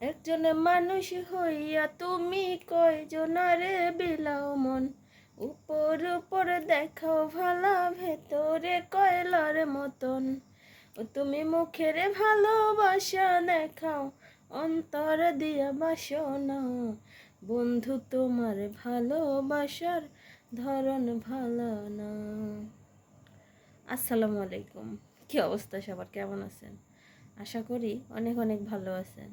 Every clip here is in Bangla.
একজন মানুষ হইয়া তুমি কয়জনারে বিলাও মন, উপর উপর দেখাও ভালা ভেতরে কয়লার মতন। ও তুমি মুখের ভালোবাসা দেখাও অন্তর দিয়া বাসনা, বন্ধু তোমার ভালোবাসার ধরন ভালো না। আসসালামু আলাইকুম, কি অবস্থা সবার, কেমন আছেন? আশা করি অনেক অনেক ভালো আছেন।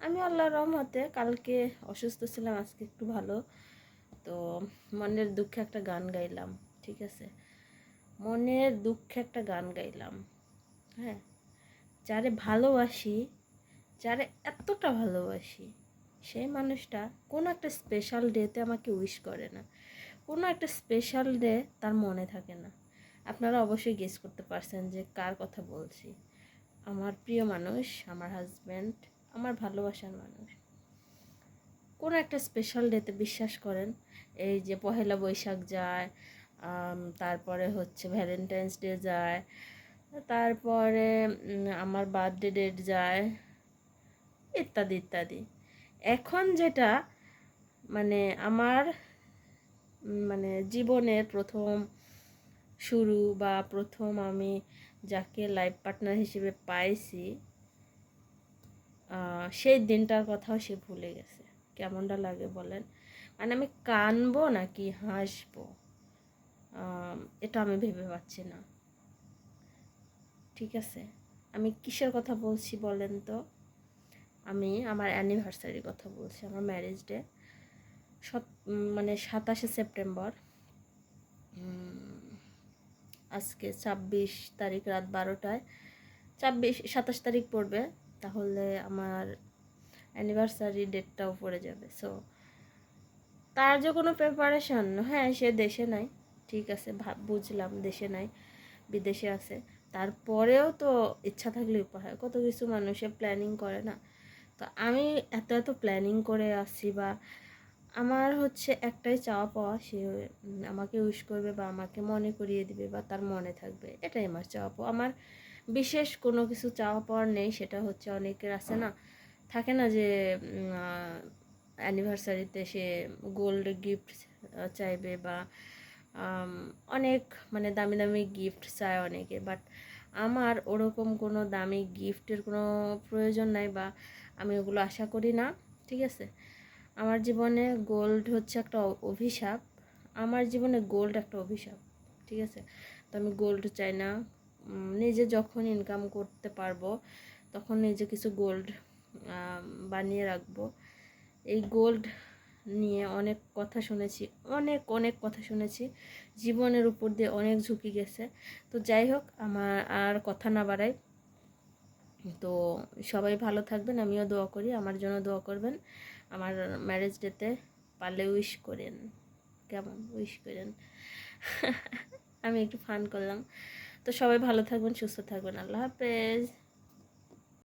আমি আল্লাহর রহমতে কালকে অসুস্থ ছিলাম, আজকে একটু ভালো। তো মনের দুঃখে একটা গান গাইলাম, ঠিক আছে? মনের দুঃখে একটা গান গাইলাম। হ্যাঁ, যারে ভালোবাসি, যারে এতটা ভালোবাসি, সেই মানুষটা কোনো একটা স্পেশাল ডেতে আমাকে উইশ করে না, কোনো একটা স্পেশাল ডে তার মনে থাকে না। আপনারা অবশ্যই গেস করতে পারছেন যে কার কথা বলছি। আমার প্রিয় মানুষ, আমার হাজব্যান্ড, আমার ভালোবাসার মানুষ কোনো একটা স্পেশাল ডেতে, বিশ্বাস করেন, এই যে পহেলা বৈশাখ যায়, তারপরে হচ্ছে ভ্যালেন্টাইন্স ডে যায়, তারপরে আমার বার্থডে ডেট যায়, ইত্যাদি ইত্যাদি। এখন যেটা মানে আমার জীবনের প্রথম শুরু বা প্রথম আমি যাকে লাইফ পার্টনার হিসেবে পাইছি, সেই দিনটার কথাও সে ভুলে গেছে। কেমনটা লাগে বলেন? মানে আমি কানবো নাকি হাসবো, এটা আমি ভেবে পাচ্ছি না। ঠিক আছে, আমি কিসের কথা বলছি বলেন তো? আমি আমার অ্যানিভার্সারির কথা বলছি, আমার ম্যারেজ ডে 27শে সেপ্টেম্বর। আজকে 26 তারিখ রাত 12টায়, 27 তারিখ পড়বে, তাহলে আমার অ্যানিভার্সারি ডেটটাও পড়ে যাবে। সো তার যে কোনো প্রিপারেশন, হ্যাঁ সে দেশে নাই, ঠিক আছে, বুঝলাম দেশে নাই, বিদেশে আছে, তারপরেও তো ইচ্ছা থাকলে উপায়, কত কিছু মানুষে প্ল্যানিং করে না। তো আমি এত এত প্ল্যানিং করে আসছি, বা আমার হচ্ছে একটাই চাওয়া পাওয়া, সে আমাকে উইশ করবে বা আমাকে মনে করিয়ে দিবে বা তার মনে থাকবে, এটাই আমার চাওয়া পাওয়া। আমার বিশেষ কোনো কিছু চাওয়া পাওয়ার নেই। সেটা হচ্ছে অনেকের আছে না, থাকে না যে অ্যানিভার্সারিতে সে গোল্ড গিফট চাইবে বা অনেক দামি দামি গিফট চায় অনেকে, বাট আমার ওরকম কোনো দামি গিফটের কোনো প্রয়োজন নাই, বা আমি ওগুলো আশা করি না। ঠিক আছে, আমার জীবনে গোল্ড হচ্ছে একটা অভিশাপ, আমার জীবনে গোল্ড একটা অভিশাপ। ঠিক আছে, তো আমি গোল্ড চাই না। নিজে যখন ইনকাম করতে পারবো তখন নিজে কিছু গোল্ড বানিয়ে রাখবো। এই গোল্ড নিয়ে অনেক কথা শুনেছি, অনেক অনেক কথা শুনেছি, জীবনের উপর দিয়ে অনেক ঝুঁকি গেছে। তো যাই হোক, আমার আর কথা না বাড়াই। তো সবাই ভালো থাকবেন, আমিও দোয়া করি, আমার জন্য দোয়া করবেন। আমার ম্যারেজ ডেতে পারলে উইশ করেন, কেমন উইশ করেন। আমি একটু ফান করলাম। তো সবাই ভালো থাকবেন, সুস্থ থাকবেন, আল্লাহ হাফেজ।